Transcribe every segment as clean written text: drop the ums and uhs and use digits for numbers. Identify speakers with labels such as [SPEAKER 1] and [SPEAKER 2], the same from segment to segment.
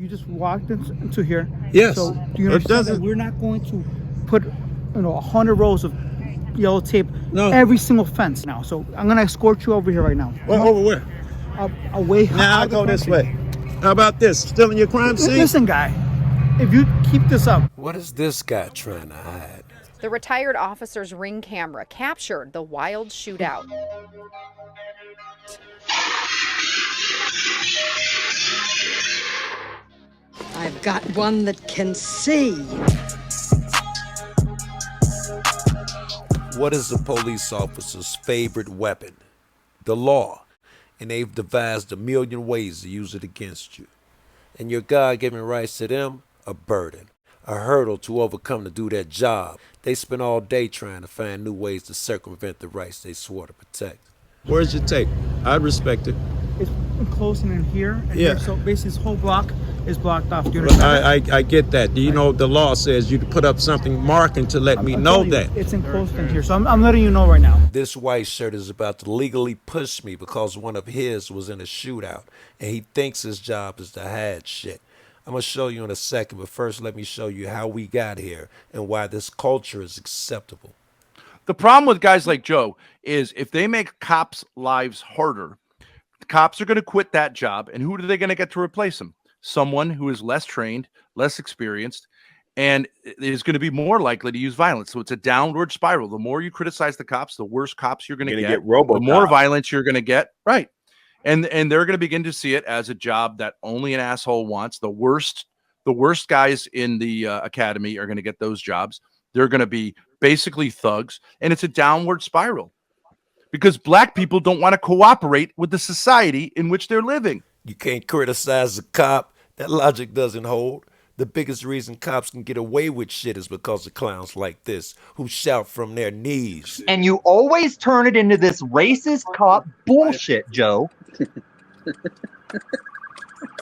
[SPEAKER 1] you just walked into here.
[SPEAKER 2] Yes.
[SPEAKER 1] So do you understand that we're not going to put 100 rows of yellow tape every single fence now? So I'm gonna escort you over here right now.
[SPEAKER 2] Well, over where?
[SPEAKER 1] Away.
[SPEAKER 2] Now I'll go this way. How about this? Still in your crime scene?
[SPEAKER 1] Listen, guy. If you keep this up.
[SPEAKER 3] What is this guy trying to hide?
[SPEAKER 4] The retired officer's ring camera captured the wild shootout.
[SPEAKER 5] I've got one that can see.
[SPEAKER 3] What is a police officer's favorite weapon? The law. And they've devised a million ways to use it against you. And your God-given rights to them, a burden, a hurdle to overcome to do their job. They spend all day trying to find new ways to circumvent the rights they swore to protect.
[SPEAKER 2] Where's your tape? I'd respect it.
[SPEAKER 1] It's closing in here. And
[SPEAKER 2] yeah.
[SPEAKER 1] Here, so basically, this whole block is blocked off. Do you understand?
[SPEAKER 2] I get that. You know, the law says you to put up something marking to let me know that.
[SPEAKER 1] It's enclosed in here, so I'm letting you know right now.
[SPEAKER 3] This white shirt is about to legally push me because one of his was in a shootout, and he thinks his job is to hide shit. I'm going to show you in a second, but first let me show you how we got here and why this culture is acceptable.
[SPEAKER 6] The problem with guys like Joe is if they make cops' lives harder, the cops are going to quit that job, and who are they going to get to replace them? Someone who is less trained, less experienced, and is going to be more likely to use violence. So it's a downward spiral. The more you criticize the cops, the worse cops you're going to get. The more violence you're going to get. Right. And they're going to begin to see it as a job that only an asshole wants. The worst guys in the academy are going to get those jobs. They're going to be basically thugs. And it's a downward spiral because black people don't want to cooperate with the society in which they're living.
[SPEAKER 3] You can't criticize a cop. That logic doesn't hold. The biggest reason cops can get away with shit is because of clowns like this who shout from their knees.
[SPEAKER 7] And you always turn it into this racist cop bullshit, Joe.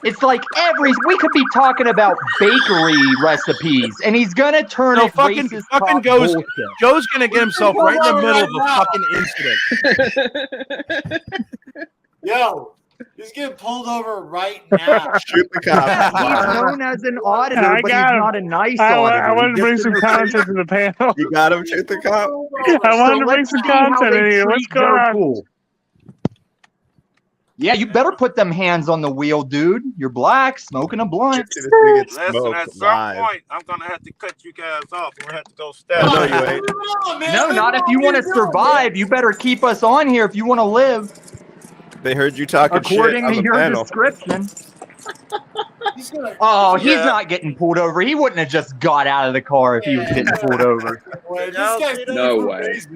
[SPEAKER 7] It's like we could be talking about bakery recipes, and he's gonna turn it racist cop bullshit.
[SPEAKER 6] Joe's gonna get himself right in the middle of a fucking incident.
[SPEAKER 8] Yo. He's getting pulled over right now.
[SPEAKER 2] Shoot the cop.
[SPEAKER 7] He's known as an auditor, but he's not a nice auditor.
[SPEAKER 1] I wanted to bring some content to the panel.
[SPEAKER 2] You got him, shoot the cop?
[SPEAKER 1] I wanted to bring some content in here. What's going on?
[SPEAKER 7] Cool. Yeah, you better put them hands on the wheel, dude. You're black, smoking a blunt.
[SPEAKER 8] Listen, at some point, I'm going to have to cut you guys off. We're going to have to go step.
[SPEAKER 2] No, you ain't.
[SPEAKER 7] No, not if you want to survive. You better keep us on here if you want to live.
[SPEAKER 2] They heard you talking
[SPEAKER 7] according
[SPEAKER 2] shit on
[SPEAKER 7] to your
[SPEAKER 2] panel.
[SPEAKER 7] Description. Oh, he's not getting pulled over. He wouldn't have just got out of the car if he was getting pulled over.
[SPEAKER 2] No way. He's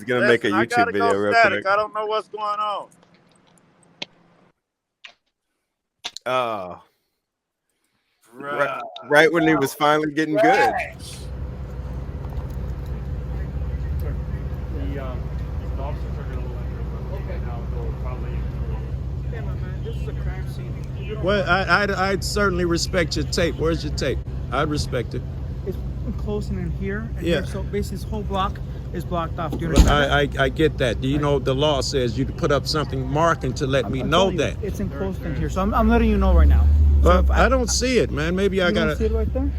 [SPEAKER 2] going to make a YouTube video real quick.
[SPEAKER 8] I don't know what's going on.
[SPEAKER 2] Oh. Right when he was finally getting good. Well, I'd certainly respect your tape. Where's your tape? I'd respect it.
[SPEAKER 1] It's closing in here. And
[SPEAKER 2] yeah.
[SPEAKER 1] Here, so basically, this whole block is blocked off. Do you understand?
[SPEAKER 2] I get that. You know, the law says you to put up something marking to let me know that.
[SPEAKER 1] It's enclosed in here, so I'm letting you know right now. So
[SPEAKER 2] I don't see it, man. Maybe I gotta.
[SPEAKER 1] See it right there?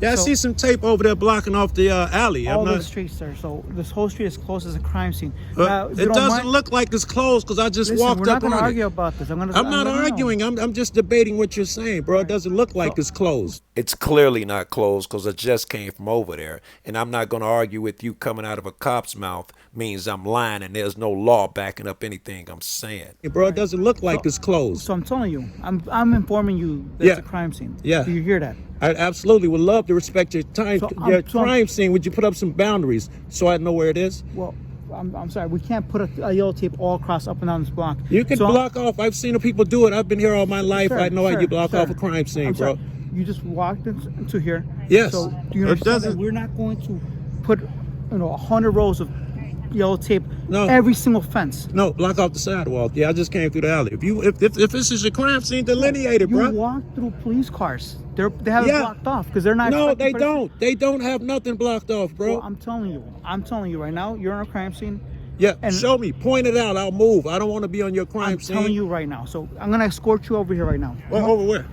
[SPEAKER 2] Yeah, I see some tape over there blocking off the alley.
[SPEAKER 1] All the streets there. So this whole street is closed as a crime scene.
[SPEAKER 2] It doesn't look like it's closed because I just walked up on it.
[SPEAKER 1] We're not going to argue about this. I'm
[SPEAKER 2] not arguing. I'm just debating what you're saying, bro. It doesn't look like it's closed.
[SPEAKER 3] It's clearly not closed because I just came from over there. And I'm not going to argue with you coming out of a cop's mouth means I'm lying and there's no law backing up anything I'm saying.
[SPEAKER 2] Hey, bro, it doesn't look like it's closed.
[SPEAKER 1] So I'm telling you, I'm informing you that it's a crime scene.
[SPEAKER 2] Yeah.
[SPEAKER 1] Do you hear that?
[SPEAKER 2] I absolutely would love to respect your time, your crime scene. Would you put up some boundaries so I know where it is?
[SPEAKER 1] Well, I'm sorry. We can't put a yellow tape all across up and down this block.
[SPEAKER 2] You can block off. I've seen people do it. I've been here all my life. I know how you block off a crime scene, bro.
[SPEAKER 1] You just walked into here.
[SPEAKER 2] Yes.
[SPEAKER 1] So do you understand that we're not going to put 100 rows of yellow tape every single fence?
[SPEAKER 2] No, block off the sidewalk. Yeah, I just came through the alley. If this is a crime scene, delineate it, bro.
[SPEAKER 1] You walk through police cars. They have it blocked off because they're not.
[SPEAKER 2] No, they don't. They don't have nothing blocked off, bro.
[SPEAKER 1] Well, I'm telling you right now. You're on a crime scene.
[SPEAKER 2] Yeah, and show me. Point it out. I'll move. I don't want to be on your crime scene.
[SPEAKER 1] I'm telling you right now. So I'm gonna escort you over here right now.
[SPEAKER 2] Well, over where?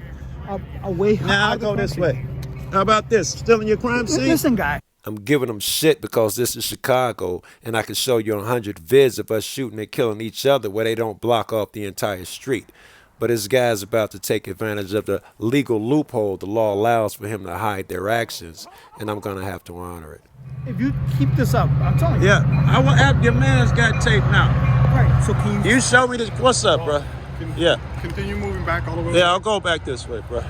[SPEAKER 1] away.
[SPEAKER 2] Now I'll go this way. How about this? Still in your crime scene?
[SPEAKER 1] Listen, guy.
[SPEAKER 3] I'm giving them shit because this is Chicago, and I can show you 100 vids of us shooting and killing each other where they don't block off the entire street. But this guy's about to take advantage of the legal loophole the law allows for him to hide their actions, and I'm gonna have to honor it.
[SPEAKER 1] If you keep this up, I'm telling you.
[SPEAKER 2] Yeah, I want to have your man's got tape now.
[SPEAKER 1] Right, so can you...
[SPEAKER 2] You show me this. What's up, bro? Yeah.
[SPEAKER 9] Continue moving back all the way.
[SPEAKER 2] Yeah, I'll go back this way, bro.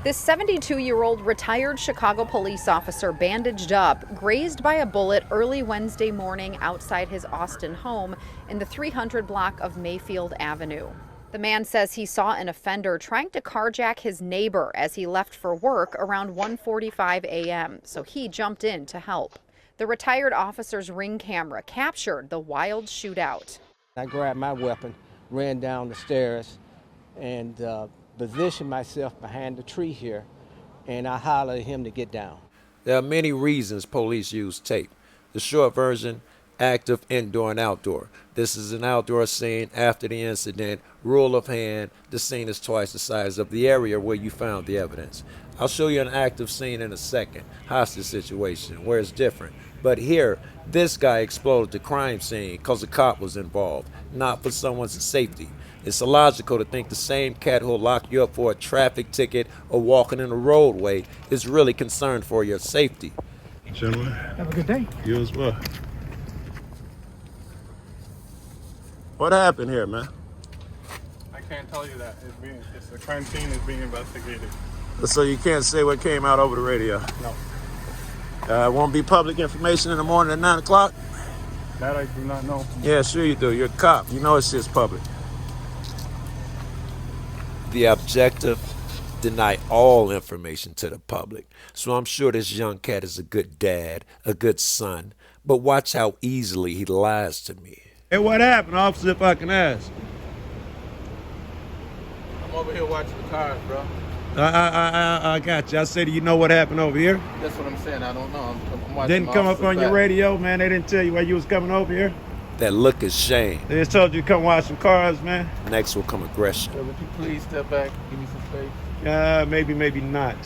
[SPEAKER 4] This 72-year-old retired Chicago police officer bandaged up, grazed by a bullet early Wednesday morning outside his Austin home in the 300 block of Mayfield Avenue. The man says he saw an offender trying to carjack his neighbor as he left for work around 1:45 a.m., so he jumped in to help. The retired officer's ring camera captured the wild shootout.
[SPEAKER 10] I grabbed my weapon, ran down the stairs, and positioned myself behind the tree here, and I hollered at him to get down.
[SPEAKER 3] There are many reasons police use tape. The short version, active, indoor, and outdoor. This is an outdoor scene after the incident. Rule of hand, the scene is twice the size of the area where you found the evidence. I'll show you an active scene in a second, hostage situation, where it's different. But here, this guy exploded the crime scene because a cop was involved, not for someone's safety. It's illogical to think the same cat who'll lock you up for a traffic ticket or walking in a roadway is really concerned for your safety.
[SPEAKER 2] Gentlemen.
[SPEAKER 1] Have a good day.
[SPEAKER 2] You as well. What happened here, man?
[SPEAKER 9] I can't tell you that. The crime scene is being investigated.
[SPEAKER 2] So you can't say what came out over the radio?
[SPEAKER 9] No.
[SPEAKER 2] It won't be public information in the morning at 9 o'clock?
[SPEAKER 9] That I do not know.
[SPEAKER 2] Yeah, sure you do. You're a cop. You know it's just public.
[SPEAKER 3] The objective, deny all information to the public. So I'm sure this young cat is a good dad, a good son, but watch how easily he lies to me.
[SPEAKER 2] Hey, what happened, officer, if I can ask?
[SPEAKER 10] I'm over here watching the cars, bro.
[SPEAKER 2] I got you. I said, do you know what happened over here?
[SPEAKER 10] That's what I'm saying. I don't know. I'm watching.
[SPEAKER 2] Didn't come up on your radio, man. They didn't tell you why you was coming over here.
[SPEAKER 3] That look is shame.
[SPEAKER 2] They just told you to come watch some cars, man.
[SPEAKER 3] Next will come aggression.
[SPEAKER 10] Would you please step back? Give me some space.
[SPEAKER 2] Maybe not.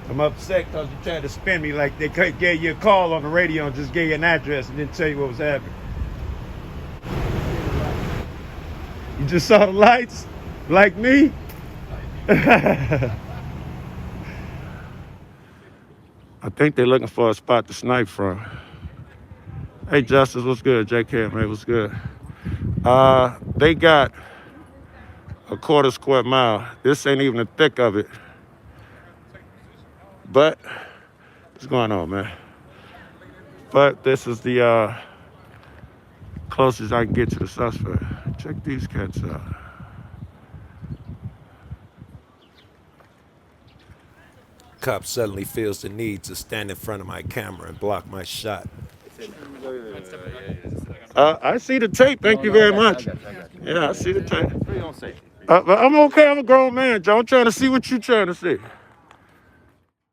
[SPEAKER 2] I'm upset because you tried to spin me like they gave you a call on the radio and just gave you an address and didn't tell you what was happening. You just saw the lights? Like me? I think they're looking for a spot to snipe from. Hey, Justice, what's good? JK, man, what's good? They got a quarter square mile. This ain't even the thick of it. But, what's going on, man? But this is the closest I can get to the suspect. Check these cats out.
[SPEAKER 3] Cop suddenly feels the need to stand in front of my camera and block my shot.
[SPEAKER 2] I see the tape. Thank you very much. Yeah, I see the tape. But I'm okay. I'm a grown man, Joe. I'm trying to see what you're trying to see.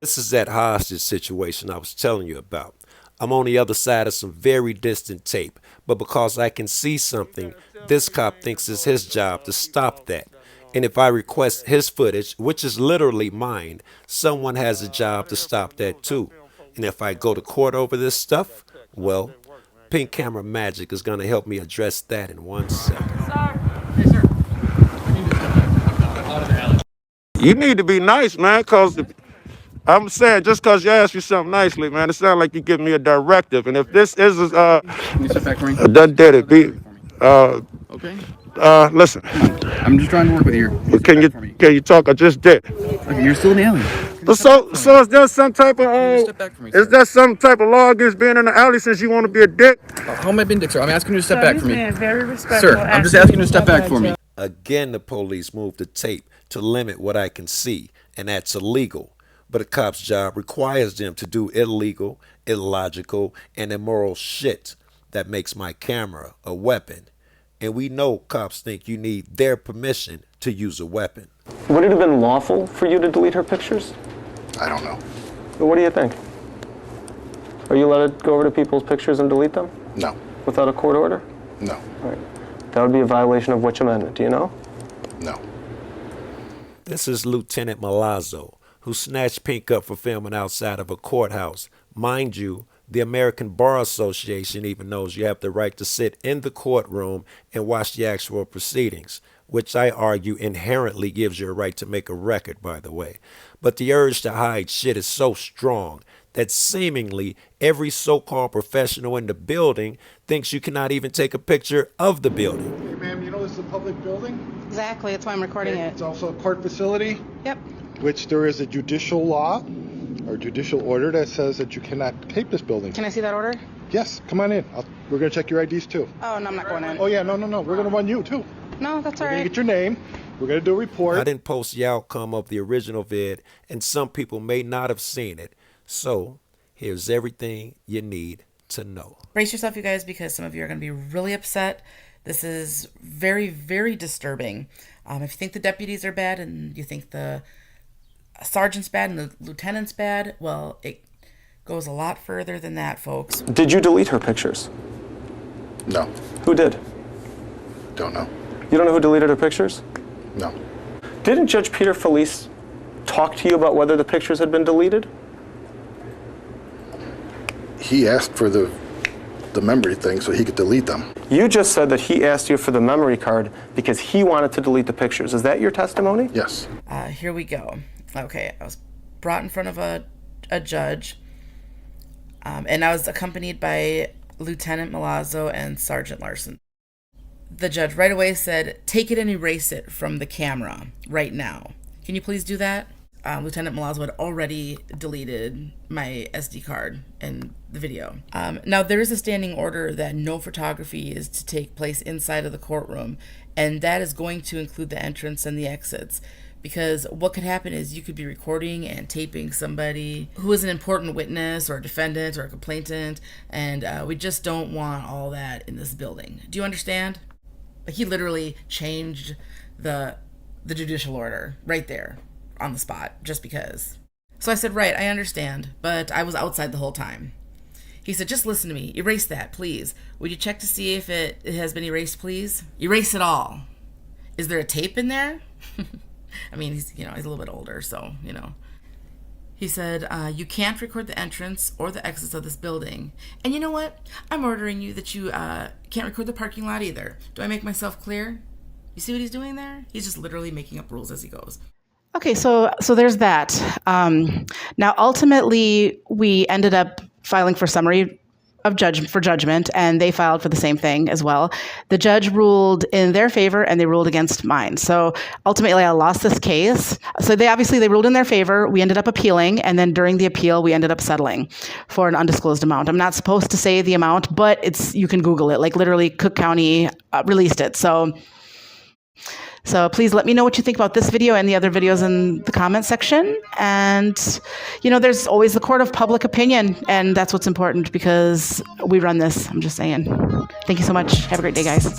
[SPEAKER 3] This is that hostage situation I was telling you about. I'm on the other side of some very distant tape, but because I can see something, this cop thinks it's his job to stop that. And if I request his footage, which is literally mine, someone has a job to stop that too. And if I go to court over this stuff, well, pink camera magic is going to help me address that in 1 second.
[SPEAKER 2] You need to be nice, man, because I'm saying just because you asked me something nicely, man, it sounds like you're giving me a directive. And if this is,
[SPEAKER 11] Can you step back for me?
[SPEAKER 2] done did it.
[SPEAKER 11] Okay.
[SPEAKER 2] Listen.
[SPEAKER 11] I'm just trying to work with you.
[SPEAKER 2] Can you talk? I just did.
[SPEAKER 11] Okay, you're still in the alley.
[SPEAKER 2] So is there some type of
[SPEAKER 11] step back for me,
[SPEAKER 2] is there some type of law against being in the alley since you want to be a dick?
[SPEAKER 11] How am I being dick, sir? I'm asking you to step back for me.
[SPEAKER 12] Very respectful.
[SPEAKER 11] Sir, I'm just asking you to step back for me.
[SPEAKER 3] Again, the police moved the tape to limit what I can see, and that's illegal. But a cop's job requires them to do illegal, illogical, and immoral shit that makes my camera a weapon. And we know cops think you need their permission to use a weapon.
[SPEAKER 13] Would it have been lawful for you to delete her pictures?
[SPEAKER 9] I don't know.
[SPEAKER 13] But what do you think? Are you allowed to go over to people's pictures and delete them?
[SPEAKER 9] No.
[SPEAKER 13] Without a court order?
[SPEAKER 9] No.
[SPEAKER 13] All right. That would be a violation of which amendment? Do you know?
[SPEAKER 12] No.
[SPEAKER 3] This is Lieutenant Malazzo, who snatched Pink up for filming outside of a courthouse. Mind you, the American Bar Association even knows you have the right to sit in the courtroom and watch the actual proceedings, which I argue inherently gives you a right to make a record, by the way. But the urge to hide shit is so strong that seemingly every so-called professional in the building thinks you cannot even take a picture of the building.
[SPEAKER 14] Hey, ma'am, you know this is a public building?
[SPEAKER 15] Exactly, that's why I'm recording it.
[SPEAKER 14] It's also a court facility?
[SPEAKER 15] Yep.
[SPEAKER 14] Which there is a judicial law or judicial order that says that you cannot tape this building.
[SPEAKER 15] Can I see that order?
[SPEAKER 14] Yes, come on in. We're going to check your IDs too.
[SPEAKER 15] Oh, no, I'm not going in.
[SPEAKER 14] Oh, yeah, no. We're going to run you too.
[SPEAKER 15] No, that's all
[SPEAKER 14] We're
[SPEAKER 15] right.
[SPEAKER 14] going to get your name. We're going to do a report.
[SPEAKER 3] I didn't post the outcome of the original vid, and some people may not have seen it. So here's everything you need to know.
[SPEAKER 16] Brace yourself, you guys, because some of you are going to be really upset. This is very, very disturbing. If you think the deputies are bad and you think the sergeant's bad and the lieutenant's bad, well, it goes a lot further than that, folks.
[SPEAKER 13] Did you delete her pictures?
[SPEAKER 12] No.
[SPEAKER 13] Who did?
[SPEAKER 12] Don't know.
[SPEAKER 13] You don't know who deleted her pictures?
[SPEAKER 12] No.
[SPEAKER 13] Didn't Judge Peter Felice talk to you about whether the pictures had been deleted?
[SPEAKER 12] He asked for the memory thing so he could delete them.
[SPEAKER 13] You just said that he asked you for the memory card because he wanted to delete the pictures. Is that your testimony?
[SPEAKER 12] Yes.
[SPEAKER 16] Here we go. Okay, I was brought in front of a judge, and I was accompanied by Lieutenant Malazzo and Sergeant Larson. The judge right away said, take it and erase it from the camera right now. Can you please do that? Lieutenant Malazzo had already deleted my SD card and the video. Now, there is a standing order that no photography is to take place inside of the courtroom, and that is going to include the entrance and the exits. Because what could happen is you could be recording and taping somebody who is an important witness or a defendant or a complainant, and we just don't want all that in this building. Do you understand? Like, he literally changed the judicial order right there on the spot just because. So I said, right, I understand, but I was outside the whole time. He said, just listen to me. Erase that, please. Would you check to see if it has been erased, please? Erase it all. Is there a tape in there? I mean, he's a little bit older, so, He said, you can't record the entrance or the exits of this building. And you know what? I'm ordering you that you can't record the parking lot either. Do I make myself clear? You see what he's doing there? He's just literally making up rules as he goes.
[SPEAKER 15] Okay, so there's that. Now, ultimately, we ended up filing for summary of judgment, and they filed for the same thing as well. The judge ruled in their favor, and they ruled against mine. So ultimately, I lost this case. So they ruled in their favor. We ended up appealing, and then during the appeal, we ended up settling for an undisclosed amount. I'm not supposed to say the amount, but you can Google it. Like, literally, Cook County released it. So please let me know what you think about this video and the other videos in the comment section. And, there's always the court of public opinion, and that's what's important because we run this. I'm just saying. Thank you so much. Have a great day, guys.